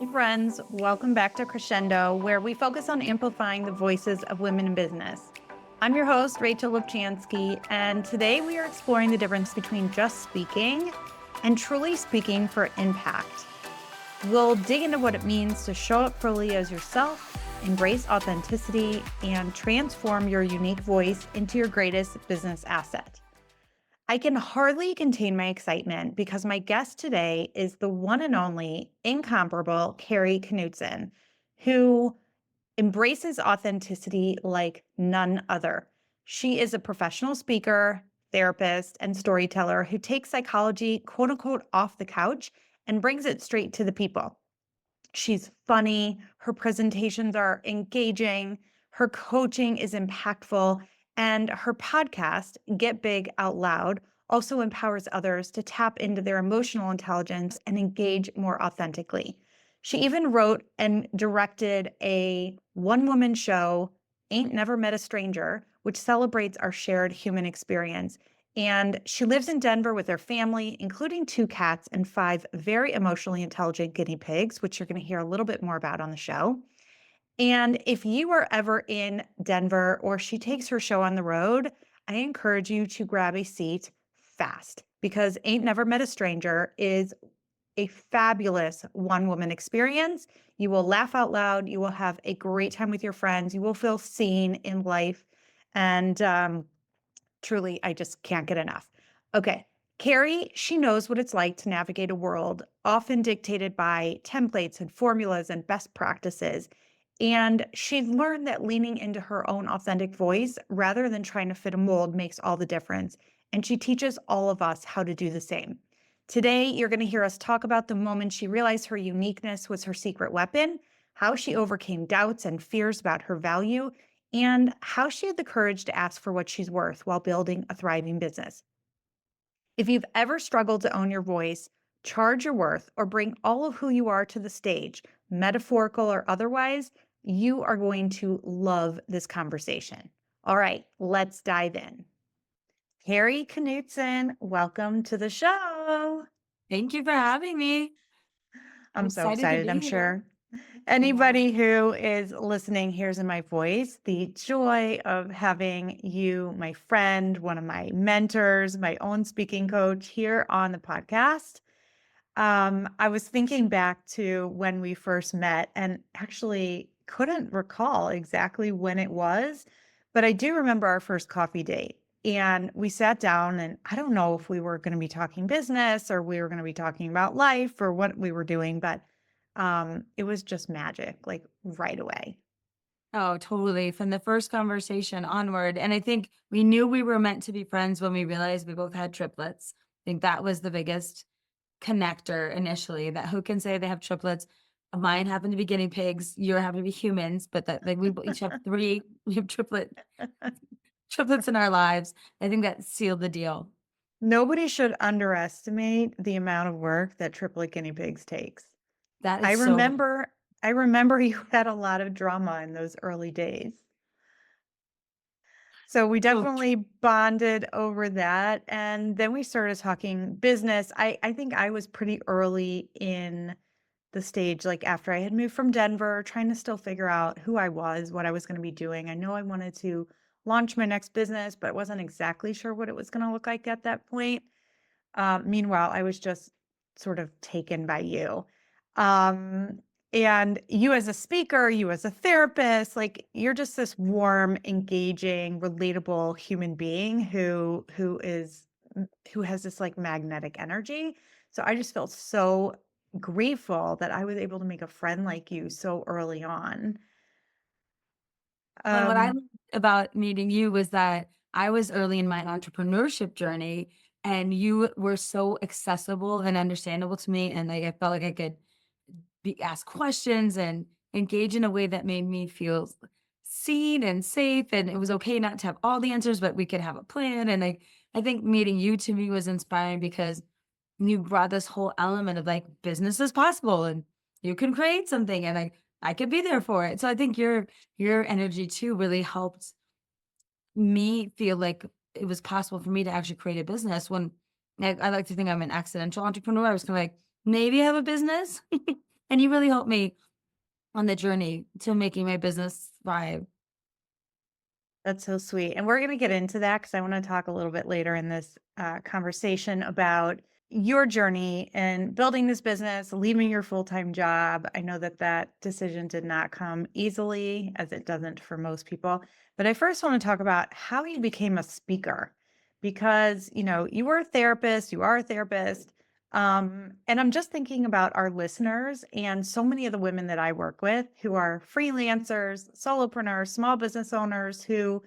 Hey friends, welcome back to Crescendo, where we focus on amplifying the voices of women in business. I'm your host, Rachel Lipchansky, and today we are exploring the difference between just speaking and truly speaking for impact. We'll dig into what it means to show up fully as yourself, embrace authenticity, and transform your unique voice into your greatest business asset. I can hardly contain my excitement because my guest today is the one and only incomparable Kari Knutson, who embraces authenticity like none other. She is a professional speaker, therapist, and storyteller who takes psychology, quote unquote, off the couch and brings it straight to the people. She's funny, her presentations are engaging, her coaching is impactful, and her podcast, Get Big Out Loud, also empowers others to tap into their emotional intelligence and engage more authentically. She even wrote and directed a one-woman show, Ain't Never Met a Stranger, which celebrates our shared human experience. And she lives in Denver with her family, including 2 cats and 5 very emotionally intelligent guinea pigs, which you're going to hear a little bit more about on the show. And if you are ever in Denver or she takes her show on the road, I encourage you to grab a seat fast because Ain't Never Met a Stranger is a fabulous one-woman experience. You will laugh out loud. You will have a great time with your friends. You will feel seen in life. And truly, I just can't get enough. Okay. Kari, she knows what it's like to navigate a world often dictated by templates and formulas and best practices. And she's learned that leaning into her own authentic voice rather than trying to fit a mold makes all the difference. And she teaches all of us how to do the same. Today, you're going to hear us talk about the moment she realized her uniqueness was her secret weapon, how she overcame doubts and fears about her value, and how she had the courage to ask for what she's worth while building a thriving business. If you've ever struggled to own your voice, charge your worth, or bring all of who you are to the stage, metaphorical or otherwise, you are going to love this conversation. All right, let's dive in. Kari Knutson, welcome to the show. Thank you for having me. I'm I'm so excited to excited. be I'm here. sure Yeah. anybody who is listening hears in my voice the joy of having you, my friend, one of my mentors, my own speaking coach here on the podcast. I was thinking back to when we first met and actually couldn't recall exactly when it was, but I do remember our first coffee date. And we sat down, and I don't know if we were going to be talking business or we were going to be talking about life or what we were doing, but it was just magic, like right away. Oh, totally. From the first conversation onward. And I think we knew we were meant to be friends when we realized we both had triplets. I think that was the biggest connector initially. That who can say they have triplets? Mine happen to be guinea pigs. Yours happen to be humans, but that like each have 3. We have triplets in our lives. I think that sealed the deal. Nobody should underestimate the amount of work that triplet guinea pigs takes. That I is so remember I remember you had a lot of drama in those early days. So we so definitely bonded over that. And then we started talking business. I think I was pretty early in the stage, like after I had moved from Denver, trying to still figure out who I was, what I was going to be doing. I know I wanted to launch my next business, but I wasn't exactly sure what it was going to look like at that point. Meanwhile, I was just sort of taken by you. Um, and you as a speaker, you as a therapist, like you're just this warm, engaging, relatable human being who has this like magnetic energy. So I just felt so grateful that I was able to make a friend like you so early on. And what I Um, loved about meeting you was that I was early in my entrepreneurship journey and you were so accessible and understandable to me. And like I felt like I could ask questions and engage in a way that made me feel seen and safe. And it was okay not to have all the answers, but we could have a plan. And I think meeting you to me was inspiring because you brought this whole element of like business is possible and you can create something and I could be there for it. So I think your energy too really helped me feel like it was possible for me to actually create a business when I like to think I'm an accidental entrepreneur. I was kind of like, maybe I have a business. And you really helped me on the journey to making my business thrive. That's so sweet. And we're going to get into that because I want to talk a little bit later in this conversation about your journey and building this business, leaving your full time job. I know that that decision did not come easily, as it doesn't for most people. But I first want to talk about how you became a speaker because, you were a therapist, you are a therapist. And I'm just thinking about our listeners and so many of the women that I work with who are freelancers, solopreneurs, small business owners who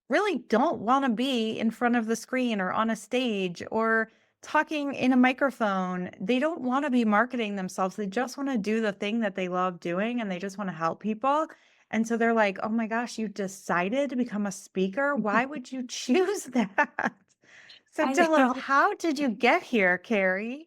really don't want to be in front of the screen or on a stage or talking in a microphone. They don't want to be marketing themselves. They just want to do the thing that they love doing and they just want to help people. And so they're like, oh my gosh, you decided to become a speaker? Why would you choose that? So I tell us, know. how did you get here, Carrie?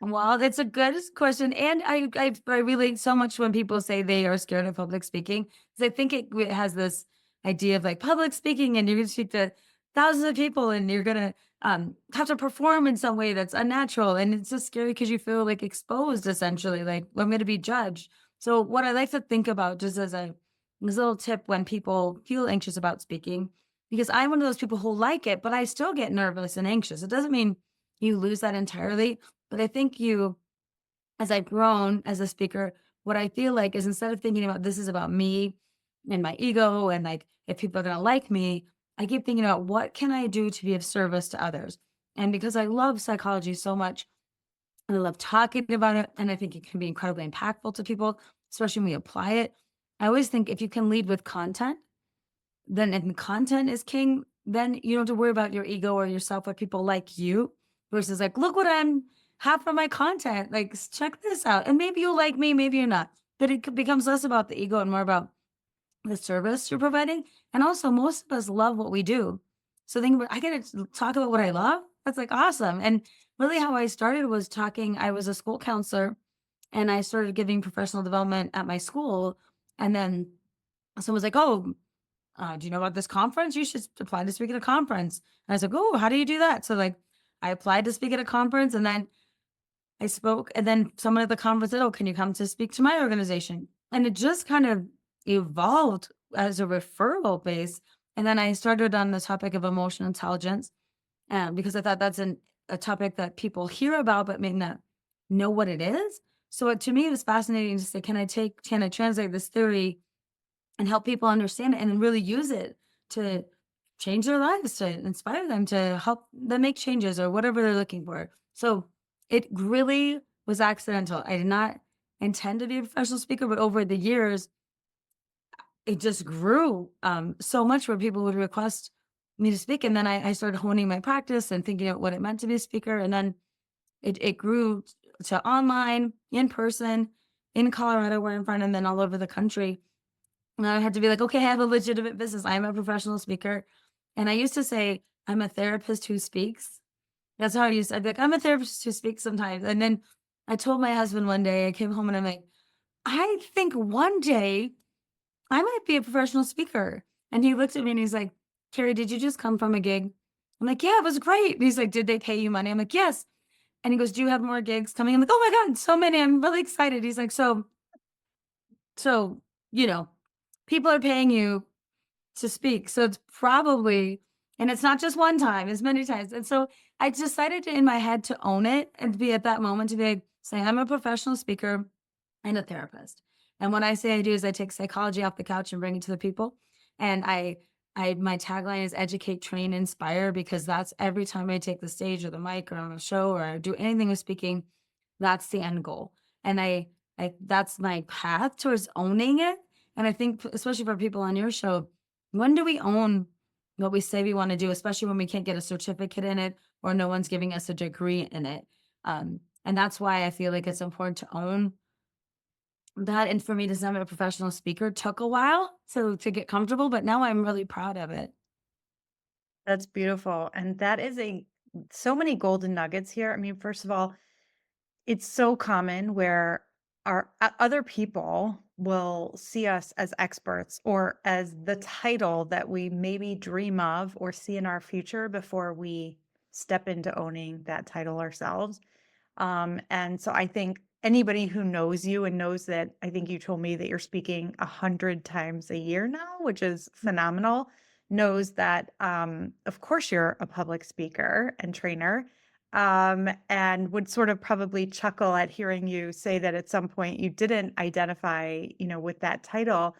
Well, it's a good question, and I relate so much when people say they are scared of public speaking, because I think it has this idea of like public speaking, and you're going to speak to thousands of people, and you're gonna have to perform in some way that's unnatural, and it's just scary because you feel like exposed, essentially, like I'm going to be judged. So, what I like to think about, just as a little tip, when people feel anxious about speaking, because I'm one of those people who like it, but I still get nervous and anxious. It doesn't mean you lose that entirely, but I think as I've grown as a speaker, what I feel like is, instead of thinking about this is about me and my ego and like if people are going to like me, I keep thinking about what can I do to be of service to others. And because I love psychology so much and I love talking about it, and I think it can be incredibly impactful to people, especially when we apply it. I always think if you can lead with content, then if content is king, then you don't have to worry about your ego or yourself, what people like you, versus like, look what I'm have from my content. Like, check this out. And maybe you like me, maybe you're not. But becomes less about the ego and more about the service you're providing. And also, most of us love what we do. So think about, I get to talk about what I love. That's like awesome. And really, how I started was talking. I was a school counselor, and I started giving professional development at my school. And then someone was like, "Oh, do you know about this conference? You should apply to speak at a conference." And I was like, "Oh, how do you do that?" So like, I applied to speak at a conference, and then I spoke, and then someone at the conference said, "Oh, can you come to speak to my organization?" And it just kind of evolved as a referral base. And then I started on the topic of emotional intelligence, because I thought that's a topic that people hear about but may not know what it is. So to me, it was fascinating to say, can I translate this theory and help people understand it and then really use it to change their lives, to inspire them, to help them make changes or whatever they're looking for. So it really was accidental. I did not intend to be a professional speaker, but over the years, it just grew so much where people would request me to speak. And then I started honing my practice and thinking about what it meant to be a speaker. And then it grew to online, in person, in Colorado, where I'm from, and then all over the country. And I had to be like, okay, I have a legitimate business. I'm a professional speaker. And I used to say, I'm a therapist who speaks. That's how I'd be like, I'm a therapist who speaks sometimes. And then I told my husband one day, I came home and I'm like, I think one day I might be a professional speaker. And he looked at me and he's like, Carrie, did you just come from a gig? I'm like, yeah, it was great. And he's like, did they pay you money? I'm like, yes. And he goes, do you have more gigs coming? I'm like, oh my God, so many. I'm really excited. He's like, so, you know, people are paying you to speak. So it's probably, and it's not just one time, it's many times. And so I decided to, in my head, to own it and be at that moment to be say, I'm a professional speaker and a therapist. And what I say I do is I take psychology off the couch and bring it to the people. And my tagline is educate, train, inspire, because that's every time I take the stage or the mic or on a show or I do anything with speaking, that's the end goal. And that's my path towards owning it. And I think, especially for people on your show, when do we own what we say we want to do, especially when we can't get a certificate in it or no one's giving us a degree in it? And that's why I feel like it's important to own that. And for me to become a professional speaker took a while to get comfortable, but now I'm really proud of it. That's beautiful. And that is so many golden nuggets here. I mean, first of all, it's so common where other people will see us as experts or as the title that we maybe dream of or see in our future before we step into owning that title ourselves. And so I think anybody who knows you and knows that I think you told me that you're speaking 100 times a year now, which is phenomenal, knows that, of course, you're a public speaker and trainer, and would sort of probably chuckle at hearing you say that at some point you didn't identify, with that title.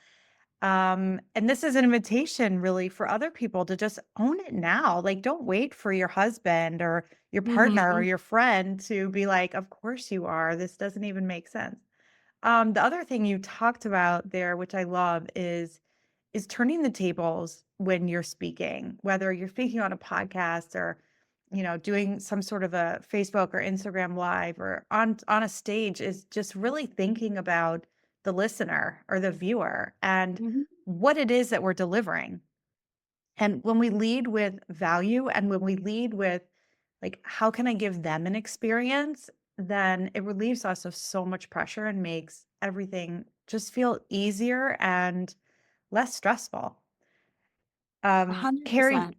And this is an invitation really for other people to just own it now. Like, don't wait for your husband or your partner or Mhm. your friend to be like, of course you are. This doesn't even make sense. The other thing you talked about there, which I love, is turning the tables when you're speaking, whether you're speaking on a podcast or, doing some sort of a Facebook or Instagram live or on a stage, is just really thinking about the listener or the viewer and Mhm. what it is that we're delivering. And when we lead with value and when we lead with, like, how can I give them an experience, then it relieves us of so much pressure and makes everything just feel easier and less stressful. Carrie, 100%.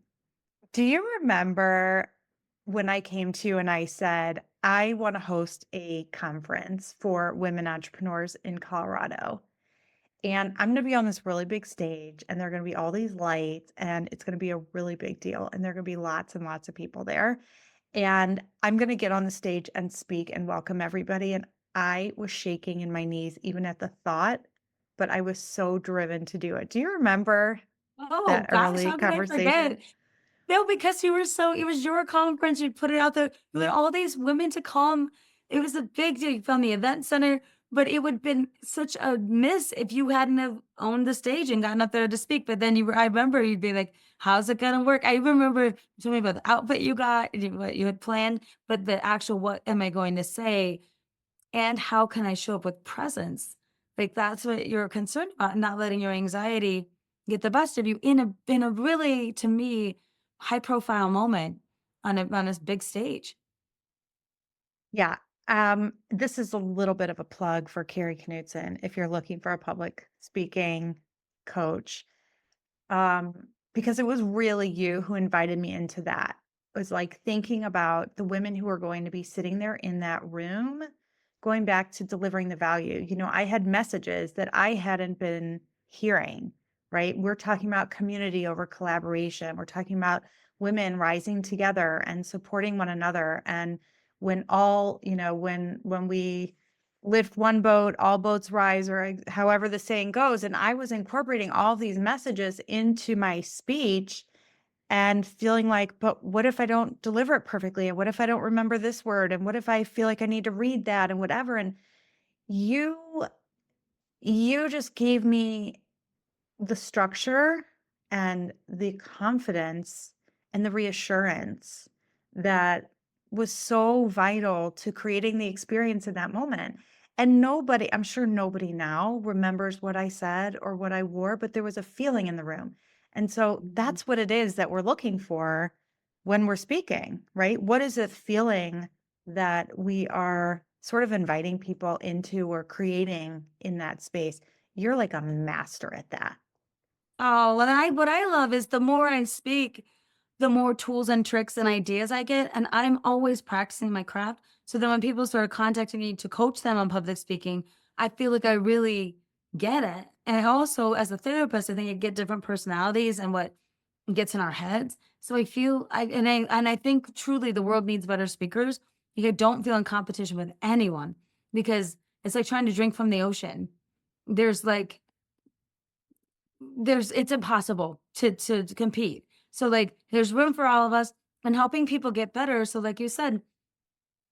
do you remember when I came to you and I said, I want to host a conference for women entrepreneurs in Colorado? And I'm going to be on this really big stage, and there are going to be all these lights, and it's going to be a really big deal. And there are going to be lots and lots of people there. And I'm going to get on the stage and speak and welcome everybody. And I was shaking in my knees, even at the thought, but I was so driven to do it. Do you remember Oh that gosh, early how could I conversation? forget? No, because you were so it was your conference, you put it out there, you had all these women to come. It was a big deal. You found the event center, but it would have been such a miss if you hadn't have owned the stage and gotten up there to speak. But then I remember you'd be like, how's it gonna work? I remember you told me about the outfit you got, and what you had planned, but the actual what am I going to say? And how can I show up with presence? Like that's what you're concerned about, not letting your anxiety get the best of you in a really, to me, high profile moment on this big stage. Yeah. This is a little bit of a plug for Kari Knutson if you're looking for a public speaking coach. Because it was really you who invited me into that. It was like thinking about the women who were going to be sitting there in that room, going back to delivering the value. I had messages that I hadn't been hearing, right? We're talking about community over collaboration. We're talking about women rising together and supporting one another. And when we lift one boat, all boats rise, or however the saying goes. And I was incorporating all these messages into my speech and feeling like, but what if I don't deliver it perfectly? And what if I don't remember this word? And what if I feel like I need to read that and whatever? And you, you just gave me the structure and the confidence and the reassurance that was so vital to creating the experience in that moment. And nobody, I'm sure nobody now remembers what I said or what I wore, but there was a feeling in the room. And so Mhm. that's what it is that we're looking for when we're speaking, right? What is a feeling that we are sort of inviting people into or creating in that space? You're like a master at that. Oh, what I love is the more I speak, the more tools and tricks and ideas I get, and I'm always practicing my craft. So then when people start contacting me to coach them on public speaking, I feel like I really get it. And I also, as a therapist, I think I get different personalities and what gets in our heads. So I feel I think truly the world needs better speakers. You don't feel in competition with anyone because it's like trying to drink from the ocean. There's like it's impossible to compete. So, like, there's room for all of us and helping people get better. So, like you said,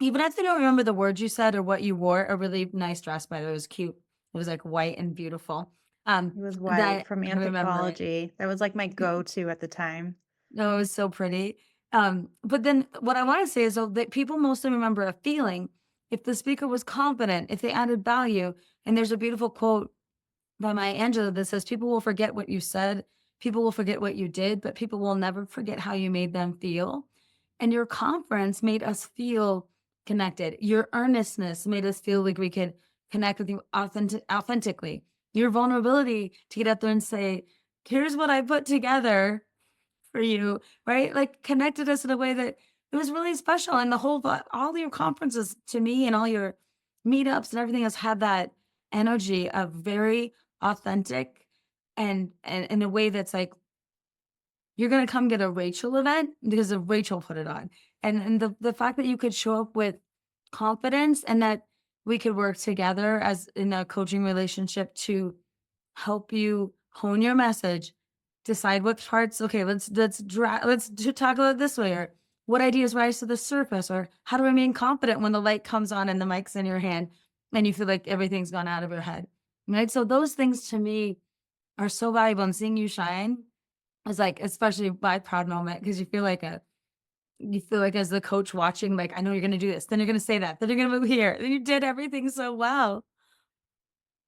even if they don't remember the words you said or what you wore, a really nice dress, by the way, it was cute. It was like white and beautiful. It was white That from I remember it. Anthropology. That was like my go-to at the time. No, it was so pretty. But then what I want to say is though that people mostly remember a feeling. If the speaker was confident, if they added value, and there's a beautiful quote by Maya Angelou that says, "People will forget what you said, people will forget what you did, but people will never forget how you made them feel." And your conference made us feel connected. Your earnestness made us feel like we could connect with you authentically. Your vulnerability to get up there and say, "Here's what I put together for you," right? Like connected us in a way that it was really special. And all your conferences to me and all your meetups and everything else had that energy of very authentic and in a way that's like, you're gonna come get a Rachel event because of Rachel put it on. And the fact that you could show up with confidence and that we could work together as in a coaching relationship to help you hone your message, decide what parts, okay, tackle it this way, or what ideas rise to the surface, or how to remain confident when the light comes on and the mic's in your hand and you feel like everything's gone out of your head. Right. So those things to me are so valuable, and seeing you shine is like, especially my proud moment because you feel like as the coach watching, like, I know you're gonna do this, then you're gonna say that, then you're gonna move here. Then you did everything so well.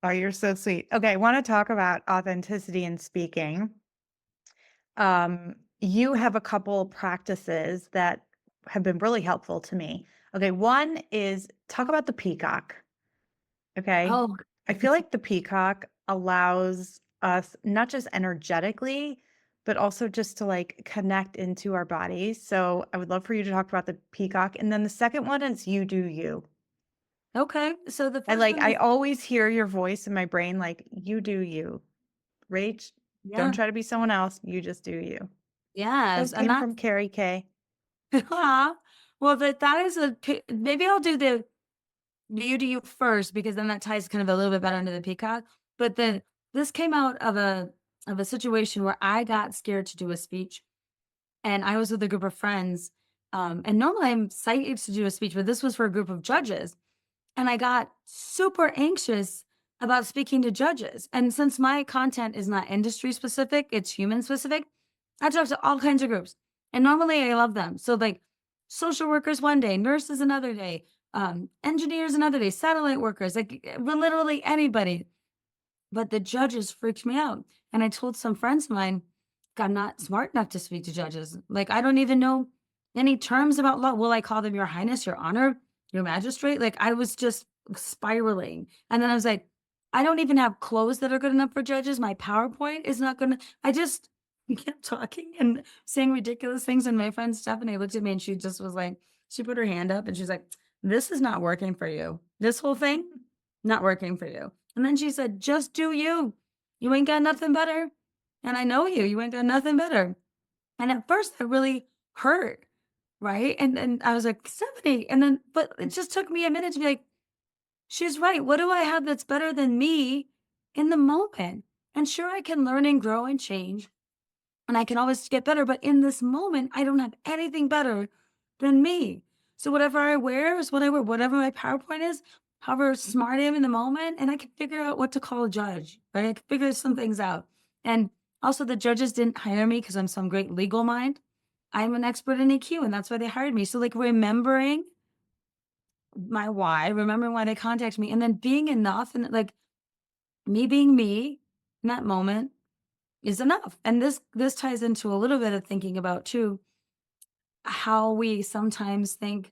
Oh, you're so sweet. Okay, I want to talk about authenticity in speaking. You have a couple practices that have been really helpful to me. Okay, one is talk about the peacock. Okay. Oh, I feel like the peacock allows us not just energetically, but also just to like connect into our bodies. So I would love for you to talk about the peacock. And then the second one is you do you. okay. So the I first like, one I is, always hear your voice in my brain, like, you do you. Rach, don't yeah, try to be someone else. You just do you. yes, Those and came that's from Kari K. Aw. Well, that is maybe I'll do the you do you first because then that ties kind of a little bit better into the peacock. But this came out of a situation where I got scared to do a speech, and I was with a group of friends. And normally I'm excited to do a speech, but this was for a group of judges. And I got super anxious about speaking to judges. And since my content is not industry specific, it's human specific, I talk to all kinds of groups. And normally I love them. So, like social workers one day, nurses another day, engineers another day, satellite workers, like literally anybody. But the judges freaked me out. And I told some friends of mine, I'm not smart enough to speak to judges. Like, I don't even know any terms about law. Will I call them your highness, your honor, your magistrate? Like, I was just spiraling. And then I was like, I don't even have clothes that are good enough for judges. My PowerPoint is not going to, I just kept talking and saying ridiculous things. And my friend Stephanie looked at me and she just was like, she put her hand up and she's like, this is not working for you. This whole thing, not working for you. And then she said, just do you. You ain't got nothing better. And I know you. You ain't got nothing better. And at first, I really hurt, right? And I was like, Stephanie. And then, but it just took me a minute to be like, she's right. What do I have that's better than me in the moment? And sure, I can learn and grow and change, and I can always get better. But in this moment, I don't have anything better than me. So whatever I wear is what I wear, whatever my PowerPoint is, however smart I am in the moment, and I can figure out what to call a judge, right? I can figure some things out. And also, the judges didn't hire me because I'm some great legal mind. I'm an expert in EQ, and that's why they hired me. So, like, remembering my why, remembering why they contacted me, and then being enough and like me being me in that moment is enough. And this ties into a little bit of thinking about too how we sometimes think,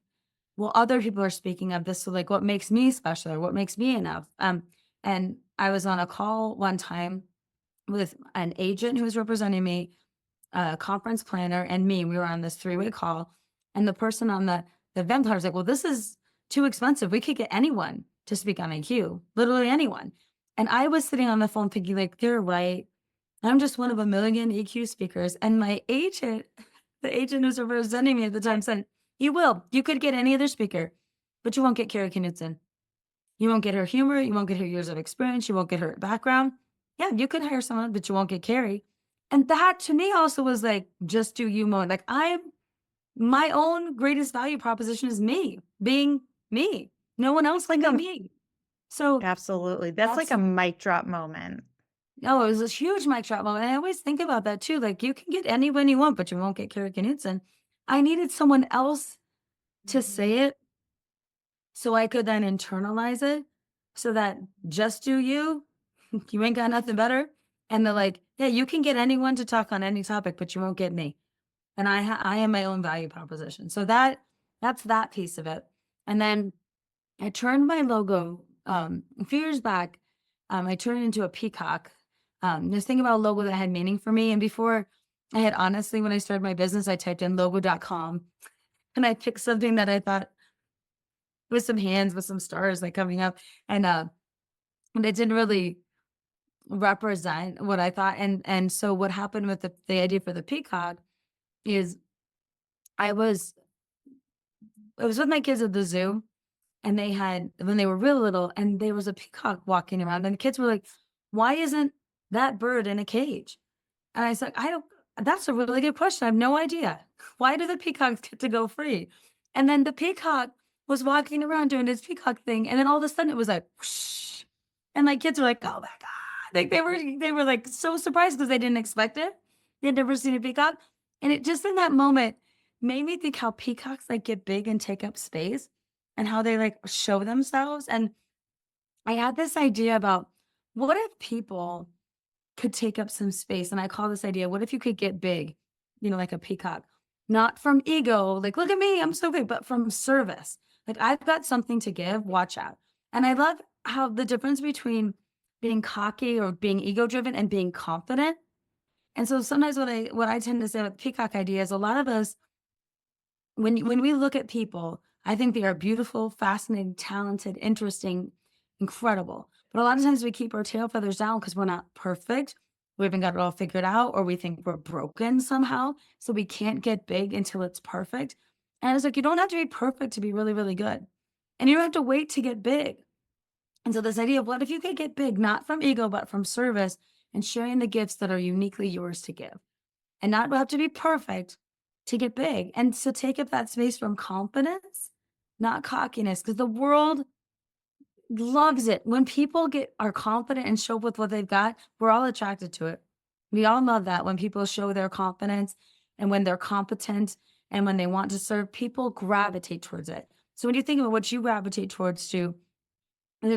well, other people are speaking of this, so like what makes me special or what makes me enough. And I was on a call one time with an agent who was representing me, a conference planner, and me. We were on this three-way call, and the person on the event planner was like, well, this is too expensive. We could get anyone to speak on IQ, literally anyone. And I was sitting on the phone thinking, like, they're right. I'm just one of a million EQ speakers. And my agent, the agent who's representing me at the time said, you will. You could get any other speaker, but you won't get Kari Knutson. You won't get her humor. You won't get her years of experience. You won't get her background. Yeah, you could hire someone, but you won't get Kari. And that to me also was like, just do you moment. Like my own greatest value proposition is me being me. No one else like me. So Absolutely. That's like that's a mic drop moment. no, it was a huge mic drop moment. And I always think about that too. Like you can get anyone you want, but you won't get Kari Knutson. I needed someone else to say it so I could then internalize it so that just do you, you ain't got nothing better. And they're like, yeah, you can get anyone to talk on any topic, but you won't get me. And I am my own value proposition. So that's that piece of it. And then I turned my logo a few years back. I turned it into a peacock. This thing about a logo that had meaning for me. And before I had honestly, when I started my business, I typed in logo.com and I picked something that I thought with some hands with some stars like coming up, and it didn't really represent what I thought. And so what happened with the idea for the peacock is I was I was with my kids at the zoo, and they had when they were real little, and there was a peacock walking around, and the kids were like, "Why isn't that bird in a cage?" And I said, "I don't that's a really good question. I have no idea. Why do the peacocks get to go free?" And then the peacock was walking around doing his peacock thing, and then all of a sudden it was like, whoosh, and my kids were like, "Oh my god!" Like they were like so surprised because they didn't expect it. They had never seen a peacock, and it just in that moment made me think how peacocks like get big and take up space, and how they like show themselves. And I had this idea about what if people could take up some space. And I call this idea, what if you could get big, like a peacock, not from ego, like, look at me, I'm so big, but from service. Like, I've got something to give, watch out. And I love how the difference between being cocky or being ego driven and being confident. And so sometimes what I tend to say with the peacock idea is a lot of us, when we look at people, I think they are beautiful, fascinating, talented, interesting, incredible. But a lot of times we keep our tail feathers down because we're not perfect. We haven't got it all figured out, or we think we're broken somehow. So we can't get big until it's perfect. And it's like, you don't have to be perfect to be really, really good. And you don't have to wait to get big. And so this idea of what if you could get big, not from ego, but from service and sharing the gifts that are uniquely yours to give, and not have to be perfect to get big. And so take up that space from confidence, not cockiness, because the world loves it. When people are confident and show up with what they've got, we're all attracted to it. We all love that when people show their confidence and when they're competent and when they want to serve, people gravitate towards it. So when you think about what you gravitate towards too,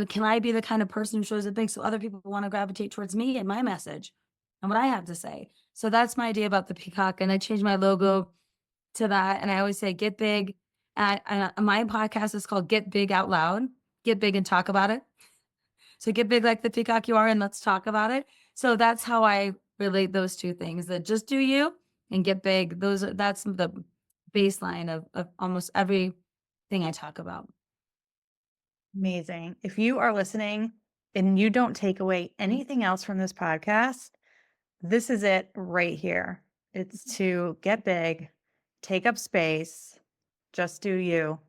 can I be the kind of person who shows up big so other people want to gravitate towards me and my message and what I have to say? So that's my idea about the peacock. And I changed my logo to that. And I always say, get big. And my podcast is called Get Big Out Loud. Get big and talk about it. So get big like the peacock you are, and let's talk about it. So that's how I relate those two things, that just do you and get big. That's the baseline of almost everything I talk about. Amazing. If you are listening and you don't take away anything else from this podcast, this is it right here. It's to get big, take up space, just do you,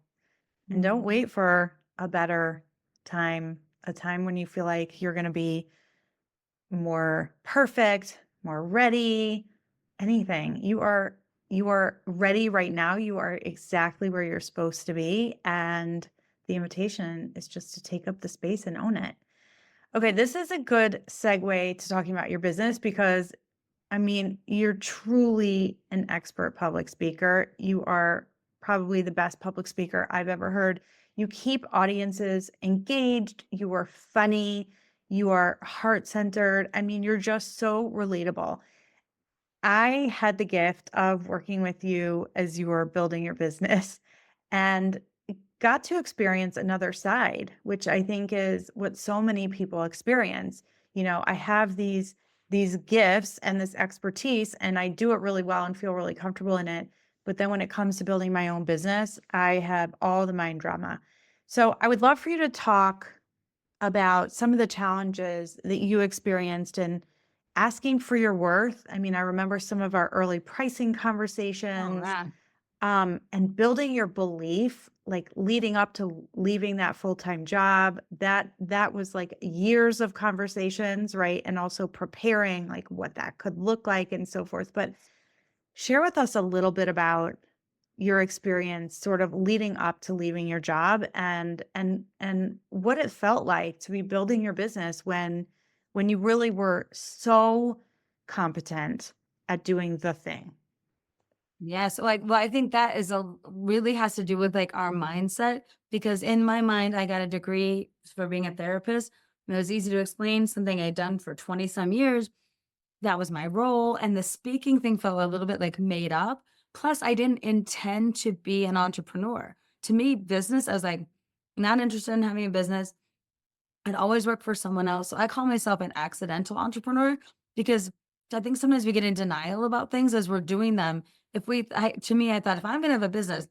and don't wait for a better time, a time when you feel like you're going to be more perfect, more ready, anything. You are ready right now. You are exactly where you're supposed to be, and the invitation is just to take up the space and own it. Okay, this is a good segue to talking about your business because I mean, you're truly an expert public speaker. You are probably the best public speaker I've ever heard. You keep audiences engaged. You are funny. You are heart-centered. I mean, you're just so relatable. I had the gift of working with you as you were building your business and got to experience another side, which I think is what so many people experience. I have these gifts and this expertise and I do it really well and feel really comfortable in it. But then when it comes to building my own business, I have all the mind drama. So I would love for you to talk about some of the challenges that you experienced in asking for your worth. I mean, I remember some of our early pricing Oh, conversations, man. and building your belief, like leading up to leaving that full-time job. That was like years of conversations, right? And also preparing like what that could look like and so forth. But share with us a little bit about your experience sort of leading up to leaving your job and what it felt like to be building your business when you really were so competent at doing the thing. Yes, well, I think that is a really has to do with like our mindset, because in my mind, I got a degree for being a therapist. And it was easy to explain something I'd done for 20 some years. That was my role. And the speaking thing felt a little bit like made up. Plus, I didn't intend to be an entrepreneur. To me, business, I was like, not interested in having a business. I'd always worked for someone else. So I call myself an accidental entrepreneur because I think sometimes we get in denial about things as we're doing them. To me, I thought if I'm going to have a business,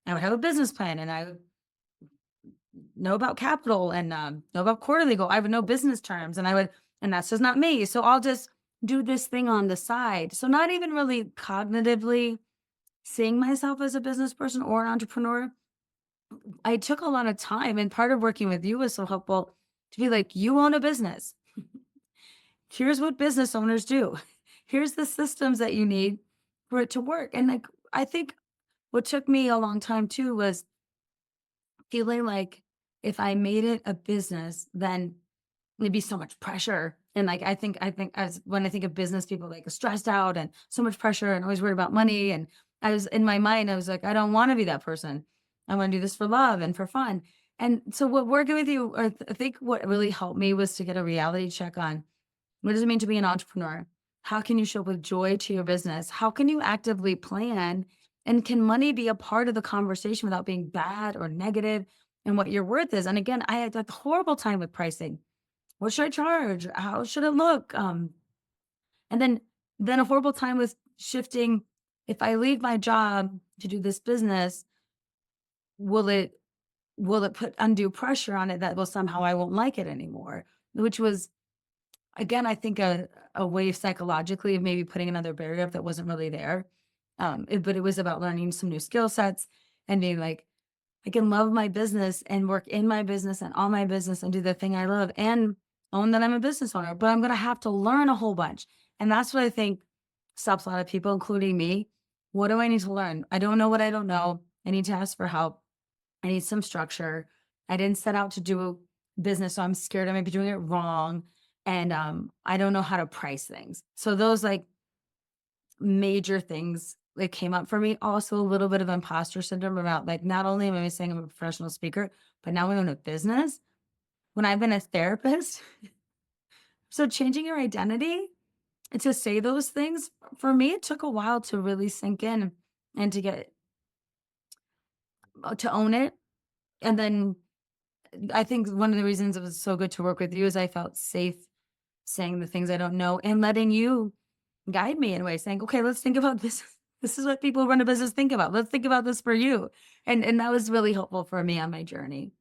I would have a business plan and I would know about capital and know about quarterly goal. I would know business terms, and that's just not me. So I'll just do this thing on the side. So not even really cognitively seeing myself as a business person or an entrepreneur. I took a lot of time, and part of working with you was so helpful to be like, you own a business. Here's what business owners do. Here's the systems that you need for it to work. And like, I think what took me a long time too was feeling like if I made it a business, then it'd be so much pressure. And like, I think as when I think of business, people like stressed out and so much pressure and always worried about money. And I was in my mind, I was like, I don't want to be that person. I want to do this for love and for fun. And so what working with you, I think what really helped me was to get a reality check on what does it mean to be an entrepreneur? How can you show up with joy to your business? How can you actively plan? And can money be a part of the conversation without being bad or negative and what your worth is? And again, I had a horrible time with pricing. What should I charge? How should it look? And then a horrible time with shifting. If I leave my job to do this business, will it will it put undue pressure on it that will somehow I won't like it anymore? Which was again, I think a way psychologically of maybe putting another barrier up that wasn't really there. But it was about learning some new skill sets and being like, I can love my business and work in my business and on my business and do the thing I love and own that I'm a business owner, but I'm going to have to learn a whole bunch. And that's what I think stops a lot of people, including me. What do I need to learn? I don't know what I don't know. I need to ask for help. I need some structure. I didn't set out to do business, so I'm scared I might be doing it wrong. And I don't know how to price things. So those like major things that came up for me. Also a little bit of imposter syndrome about like not only am I saying I'm a professional speaker, but now I own a business when I've been a therapist. So changing your identity and to say those things, for me, it took a while to really sink in and to get to own it. And then I think one of the reasons it was so good to work with you is I felt safe saying the things I don't know and letting you guide me in a way, saying, okay, let's think about this. This is what people who run a business think about. Let's think about this for you. And that was really helpful for me on my journey.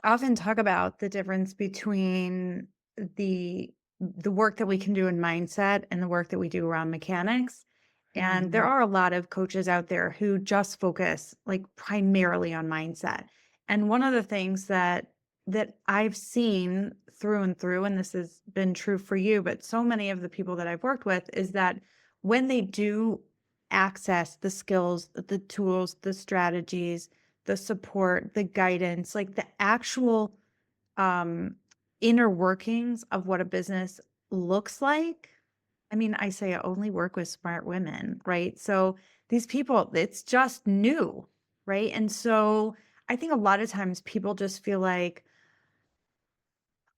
I often talk about the difference between the the work that we can do in mindset and the work that we do around mechanics. And there Mhm. are a lot of coaches out there who just focus like primarily on mindset. And one of the things that I've seen through and through, and this has been true for you, but so many of the people that I've worked with is that when they do access the skills, the tools, the strategies, the support, the guidance, like the actual um, inner workings of what a business looks like. I mean, I say I only work with smart women, right? So these people, it's just new, right? And so I think a lot of times people just feel like,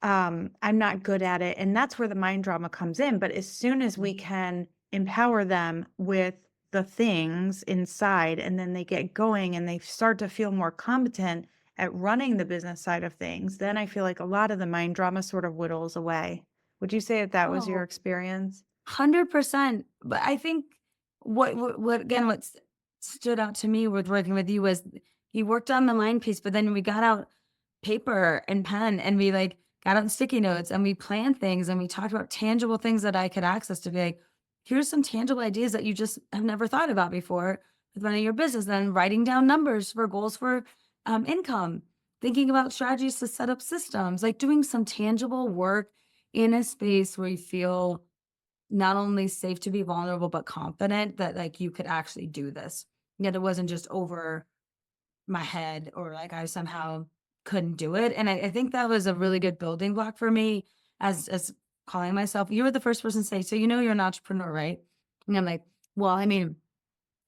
I'm not good at it. And that's where the mind drama comes in. But as soon as we can empower them with the things inside, and then they get going and they start to feel more competent at running the business side of things, then I feel like a lot of the mind drama sort of whittles away. Would you say that that was your Oh, experience? 100%. But I think what again, stood out to me with working with you was you worked on the mind piece, but then we got out paper and pen and we like got out sticky notes and we planned things and we talked about tangible things that I could access to be like, here's some tangible ideas that you just have never thought about before with running your business. Then writing down numbers for goals for income, thinking about strategies to set up systems, like doing some tangible work in a space where you feel not only safe to be vulnerable, but confident that like you could actually do this. Yet it wasn't just over my head or like I somehow couldn't do it. And I think that was a really good building block for me as calling myself. You were the first person to say, so you know you're an entrepreneur, right? And I'm like, well, I mean,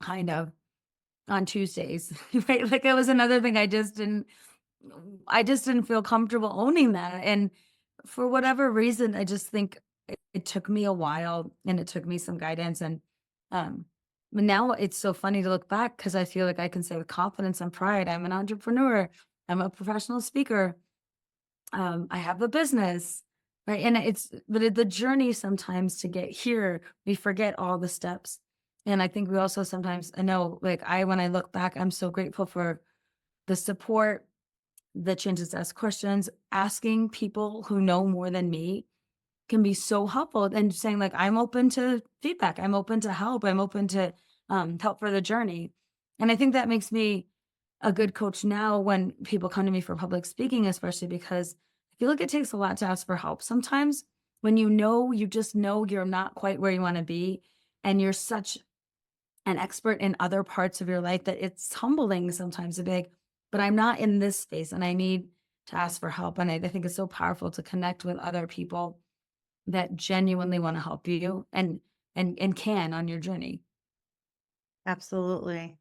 kind of on Tuesdays, right? Like it was another thing I just didn't feel comfortable owning that. And for whatever reason, I just think it took me a while and it took me some guidance. And but now it's so funny to look back because I feel like I can say with confidence and pride, I'm an entrepreneur, I'm a professional speaker, I have a business, right? And the journey sometimes to get here, we forget all the steps. And I think we also sometimes, I know, like when I look back, I'm so grateful for the support the chances to ask questions, asking people who know more than me can be so helpful, and saying like, I'm open to feedback. I'm open to help. I'm open to help for the journey. And I think that makes me a good coach now when people come to me for public speaking, especially because I feel like it takes a lot to ask for help. Sometimes when you just know you're not quite where you want to be, and you're such an expert in other parts of your life that it's humbling sometimes to be like, but I'm not in this space and I need to ask for help. And I think it's so powerful to connect with other people that genuinely want to help you and can on your journey. Absolutely.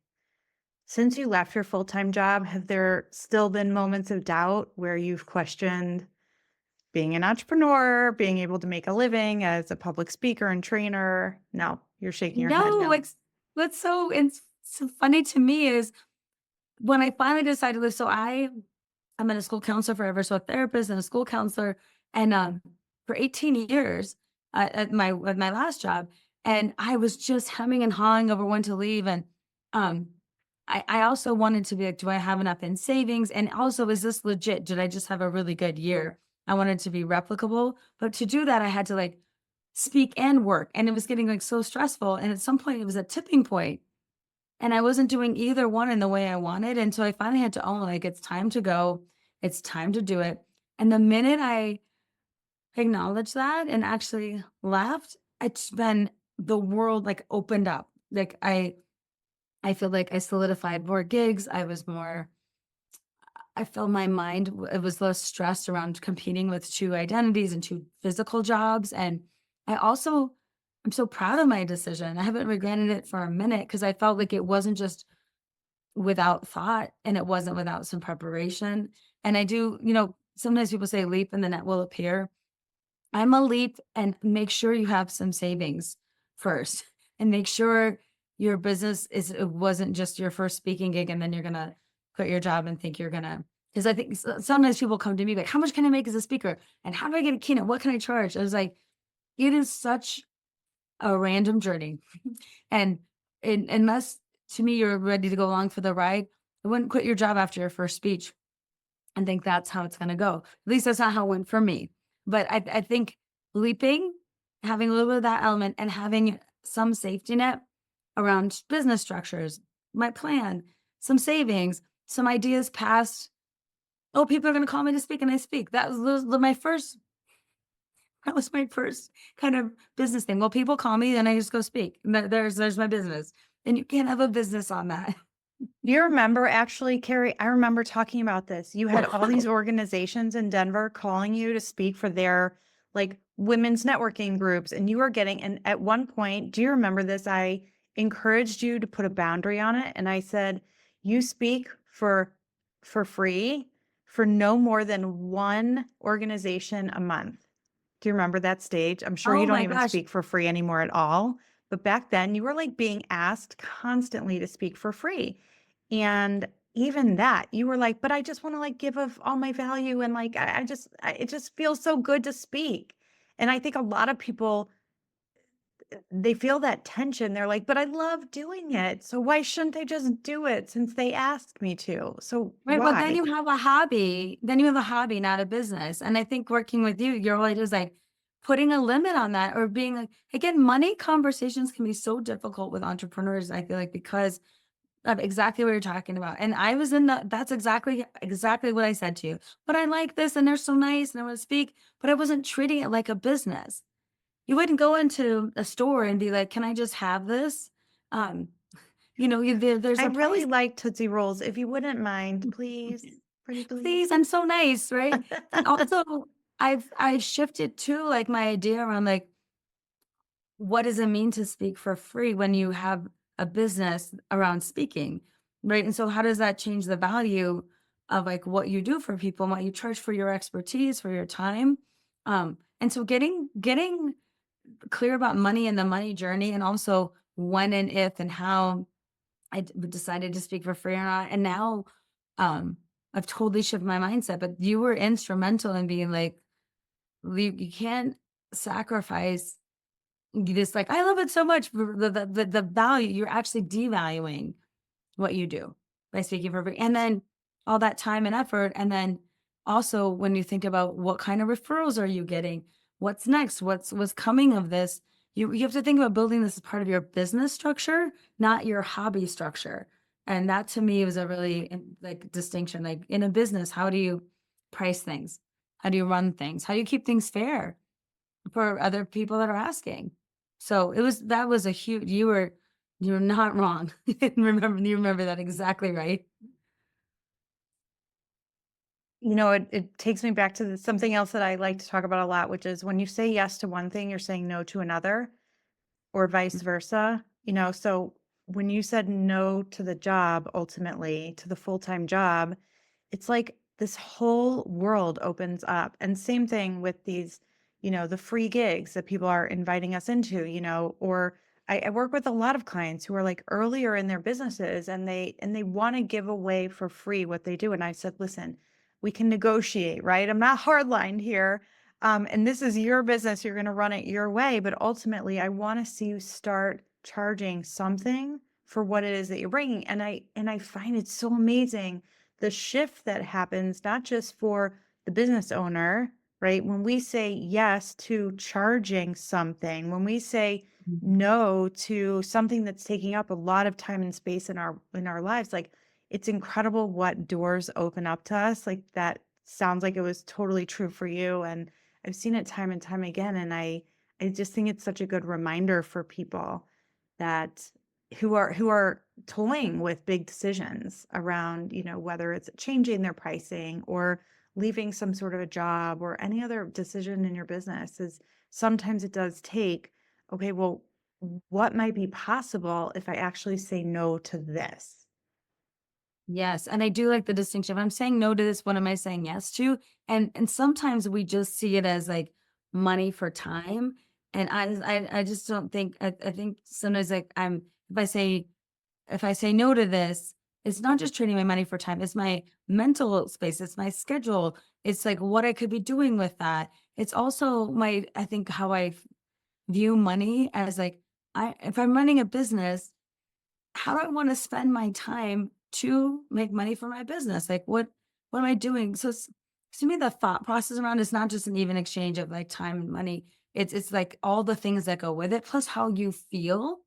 Since you left your full-time job, have there still been moments of doubt where you've questioned being an entrepreneur, being able to make a living as a public speaker and trainer? No, you're shaking your head No, no. what's so funny to me is when I finally decided to live. I'm in a school counselor forever, so a therapist and a school counselor, and for 18 years at my last job, and I was just hemming and hawing over when to leave, and um, I also wanted to be like, do I have enough in savings, and also is this legit? Did I just have a really good year? I wanted to be replicable, but to do that, I had to like speak and work, and it was getting like so stressful, and at some point, it was a tipping point and I wasn't doing either one in the way I wanted, and so I finally had to own, like, it's time to go, it's time to do it, and the minute I acknowledged that and actually left, it's been the world, like, opened up. Like, I feel like I solidified more gigs, I felt my mind it was less stressed around competing with 2 identities and 2 physical jobs, and I also I'm so proud of my decision. I haven't regretted it for a minute because I felt like it wasn't just without thought, and it wasn't without some preparation. And I do, sometimes people say leap and the net will appear. I'm a leap and make sure you have some savings first and make sure your business it wasn't just your first speaking gig and then you're gonna quit your job and think you're gonna because I think sometimes people come to me like, how much can I make as a speaker? And how do I get a keynote? What can I charge? I was like, it is such a random journey. And unless to me you're ready to go along for the ride, I wouldn't quit your job after your first speech and think that's how it's gonna go. At least that's not how it went for me. But I think leaping, having a little bit of that element and having some safety net around business structures, my plan, some savings, some ideas past, oh, people are gonna call me to speak and I speak. That was my first kind of business thing. Well, people call me, then I just go speak. And there's my business. And you can't have a business on that. Do you remember actually, Carrie? I remember talking about this. You had all these organizations in Denver calling you to speak for their like women's networking groups, and you were getting, and at one point, do you remember this? I encouraged you to put a boundary on it, and I said, you speak for free for no more than one organization a month. Do you remember that stage? I'm sure you Oh don't my even gosh. speak for free anymore at all. But back then, you were like being asked constantly to speak for free. And even that, you were like, but I just want to like give of all my value. And like, it just feels so good to speak. And I think a lot of people, they feel that tension. They're like, but I love doing it. So why shouldn't I just do it since they asked me to? So Right. Well, then why? you have a hobby. Then you have a hobby, not a business. And I think working with you, your whole idea is like putting a limit on that or being like, again, money conversations can be so difficult with entrepreneurs, I feel like, because of exactly what you're talking about. And I was in that's exactly what I said to you. But I like this and they're so nice and I want to speak, but I wasn't treating it like a business. You wouldn't go into a store and be like, can I just have this? Um, there's a I'd really price. like Tootsie Rolls. If you wouldn't mind, please. Pretty please. Please, I'm so nice, right? And also, I've shifted too, like my idea around like what does it mean to speak for free when you have a business around speaking, right? And so how does that change the value of like what you do for people and what you charge for your expertise, for your time? And so getting clear about money and the money journey and also when and if and how decided to speak for free or not. And now um I've totally shifted my mindset, but you were instrumental in being like, you can't sacrifice this. Like, I love it so much. The value, you're actually devaluing what you do by speaking for free. And then all that time and effort. And then also when you think about what kind of referrals are you getting? What's next? What's coming of this? You have to think about building this as part of your business structure, not your hobby structure. And that to me was a really like distinction. Like in a business, how do you price things? How do you run things? How do you keep things fair for other people that are asking? So that was a huge you were not wrong. You remember that exactly right. It takes me back to something else that I like to talk about a lot, which is when you say yes to one thing, you're saying no to another, or vice versa. So when you said no to the job, ultimately to the full-time job, it's like this whole world opens up. And same thing with these, the free gigs that people are inviting us into, or I work with a lot of clients who are like earlier in their businesses, and they want to give away for free what they do. And I said, listen, we can negotiate, right? I'm not hardlined here. And this is your business. You're going to run it your way. But ultimately, I want to see you start charging something for what it is that you're bringing. And I find it so amazing the shift that happens, not just for the business owner, right? When we say yes to charging something, when we say no to something that's taking up a lot of time and space in our lives, like it's incredible what doors open up to us. Like that sounds like it was totally true for you. And I've seen it time and time again. And I just think it's such a good reminder for people that who are toying with big decisions around, whether it's changing their pricing or leaving some sort of a job or any other decision in your business, is sometimes it does take, okay, well, what might be possible if I actually say no to this? Yes, and I do like the distinction. If I'm saying no to this, what am I saying yes to? And sometimes we just see it as like money for time. And I just don't think I think sometimes like if I say no to this, it's not just trading my money for time. It's my mental space. It's my schedule. It's like what I could be doing with that. It's also I think how view money as like if I'm running a business, how do I want to spend my time to make money for my business? Like what am I doing? To me, the thought process around is not just an even exchange of like time and money. It's like all the things that go with it, plus how you feel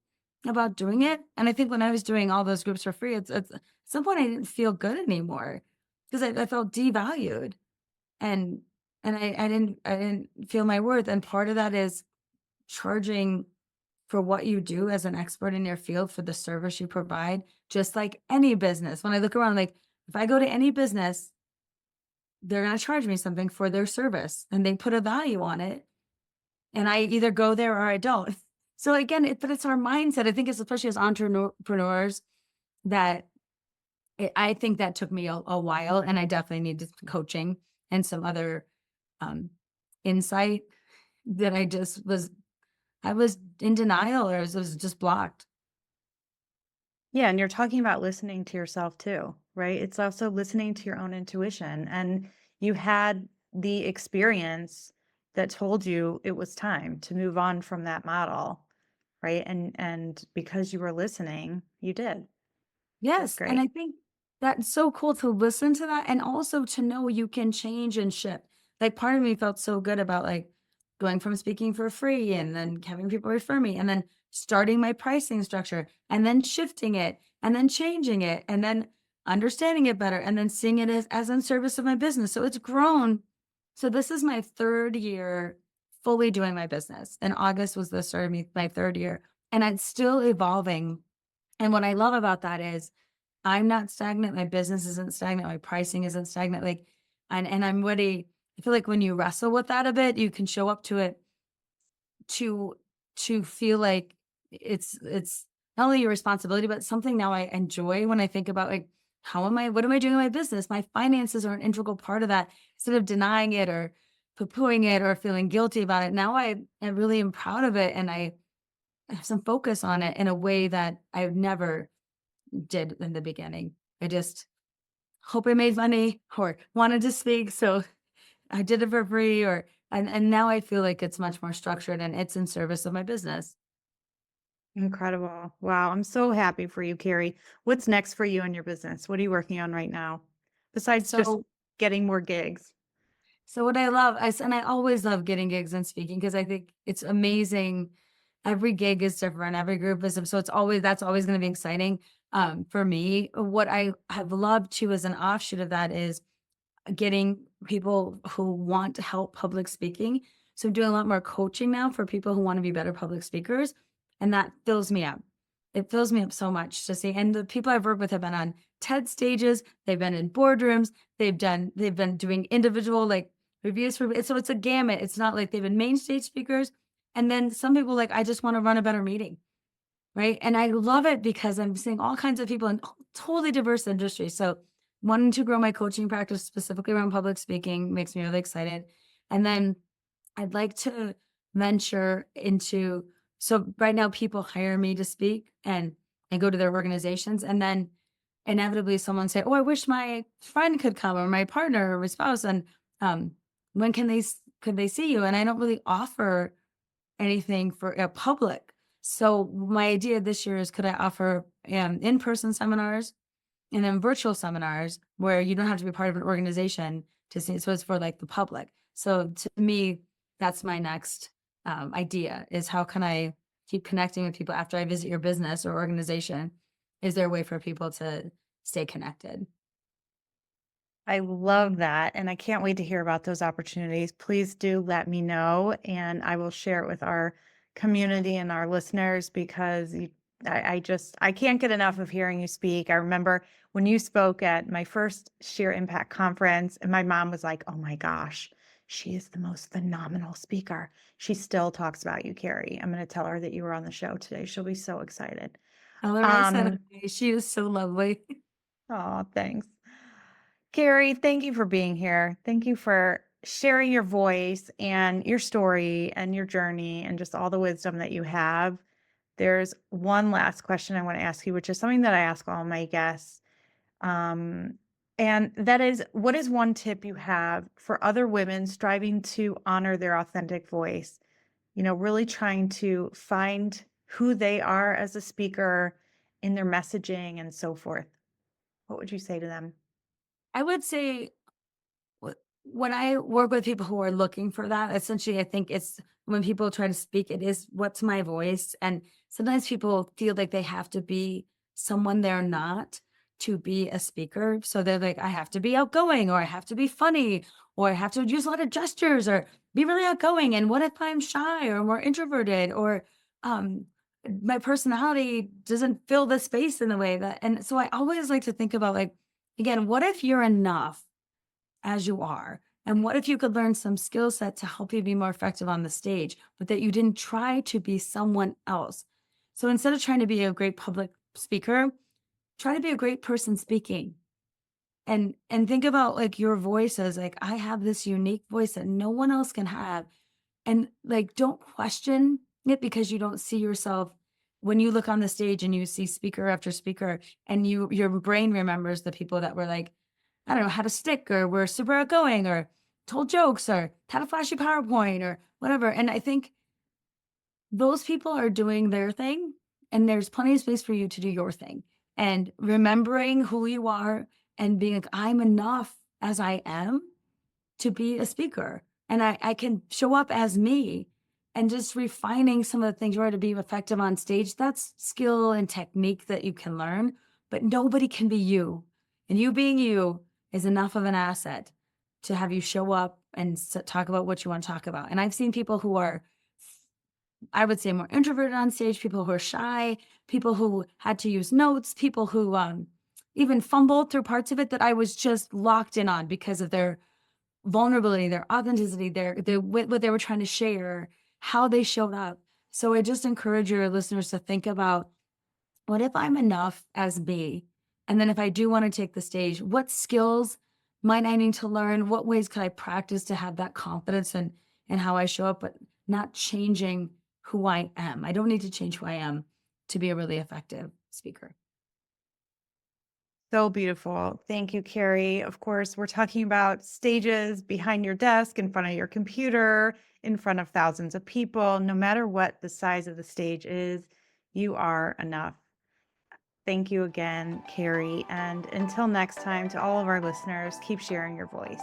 about doing it. And I think when I was doing all those groups for free, it's at some point I didn't feel good anymore because I felt devalued and I didn't feel my worth. And part of that is charging for what you do as an expert in your field for the service you provide, just like any business. When I look around, like if I go to any business, they're going to charge me something for their service and they put a value on it. And I either go there or I don't. So again, but it's our mindset. I think it's especially as entrepreneurs that I think that took me a while and I definitely needed some coaching and some other um, insight that I was in denial or was just blocked. Yeah, and you're talking about listening to yourself too, right? It's also listening to your own intuition. And you had the experience that told you it was time to move on from that model, right? And because you were listening, you did. That's Yes, and great. I think that's so cool to listen to that and also to know you can change and shift. Like part of me felt so good about like going from speaking for free and then having people refer me and then starting my pricing structure and then shifting it and then changing it and then understanding it better and then seeing it as in service of my business. So it's grown. So this is my third year fully doing my business. And August was the start of my third year. And it's still evolving. And what I love about that is I'm not stagnant, my business isn't stagnant, my pricing isn't stagnant, like and I'm ready. I feel like when you wrestle with that a bit, you can show up to it to feel like it's not only your responsibility, but something now I enjoy when I think about like what am I doing in my business? My finances are an integral part of that. Instead of denying it or poo-pooing it or feeling guilty about it. Now I really am proud of it and I have some focus on it in a way that I never did in the beginning. I just hope I made money or wanted to speak, so I did it for free and now I feel like it's much more structured and it's in service of my business. Incredible. Wow. I'm so happy for you, Carrie. What's next for you in your business? What are you working on right now? besides just So getting more gigs? So what I love and I always love getting gigs and speaking because I think it's amazing. Every gig is different, every group is so it's always that's always going to be exciting. For me, what I have loved too as an offshoot of that is getting people who want to help public speaking. So I'm doing a lot more coaching now for people who want to be better public speakers, and that fills me up. It fills me up so much to see. And the people I've worked with have been on TED stages, they've been in boardrooms, they've been doing individual like reviews for so it's a gamut. It's not like they've been main stage speakers. And then some people like, I just want to run a better meeting. Right. And I love it because I'm seeing all kinds of people in totally diverse industries. So wanting to grow my coaching practice specifically around public speaking makes me really excited. And then I'd like to venture into so right now people hire me to speak and go to their organizations and then inevitably someone say, "Oh, I wish my friend could come or my partner or my spouse and um when can could they see you?" And I don't really offer anything for a public. So my idea this year is could I offer in-person seminars and then virtual seminars where you don't have to be part of an organization to see. So it's for like the public. So to me, that's my next idea is how can I keep connecting with people after I visit your business or organization? Is there a way for people to stay connected? I love that, and I can't wait to hear about those opportunities. Please do let me know, and I will share it with our community and our listeners because I can't get enough of hearing you speak. I remember when you spoke at my first Sheer Impact conference, and my mom was like, "Oh my gosh, she is the most phenomenal speaker." She still talks about you, Carrie. I'm going to tell her that you were on the show today. She'll be so excited. Tell her I said, Um, "Hi." She is so lovely. oh, thanks. Carrie, thank you for being here. Thank you for sharing your voice and your story and your journey and just all the wisdom that you have. There's one last question I want to ask you, which is something that I ask all my guests. Um, and that is, what is one tip you have for other women striving to honor their authentic voice? Really trying to find who they are as a speaker in their messaging and so forth. What would you say to them? I would say when I work with people who are looking for that, essentially, I think it's when people try to speak, it is what's my voice. And sometimes people feel like they have to be someone they're not to be a speaker. So they're like, I have to be outgoing, or I have to be funny, or I have to use a lot of gestures, or be really outgoing. And what if I'm shy or more introverted, or um, my personality doesn't fill the space in the way that? And so I always like to think about, like, again, what if you're enough as you are? And what if you could learn some skill set to help you be more effective on the stage, but that you didn't try to be someone else? So instead of trying to be a great public speaker, try to be a great person speaking. And think about like your voice as like, I have this unique voice that no one else can have. And like don't question it because you don't see yourself when you look on the stage and you see speaker after speaker and your brain remembers the people that were like, I don't know, had a stick or were super outgoing or told jokes or had a flashy PowerPoint or whatever. And I think those people are doing their thing and there's plenty of space for you to do your thing. And remembering who you are and being like, I'm enough as I am to be a speaker. And I can show up as me and just refining some of the things you are to be effective on stage. That's skill and technique that you can learn, but nobody can be you. And you being you is enough of an asset to have you show up and talk about what you want to talk about. And I've seen people who are, I would say, more introverted on stage, people who are shy, people who had to use notes, people who even fumbled through parts of it that I was just locked in on because of their vulnerability, their authenticity, their what they were trying to share, how they showed up. So I just encourage your listeners to think about what if I'm enough as me? And then if I do want to take the stage, what skills might I need to learn? What ways could I practice to have that confidence and how I show up, but not changing who I am. I don't need to change who I am to be a really effective speaker. So beautiful. Thank you, Carrie. Of course, we're talking about stages behind your desk, in front of your computer, in front of thousands of people. No matter what the size of the stage is, you are enough. Thank you again, Kari. And until next time, to all of our listeners, keep sharing your voice.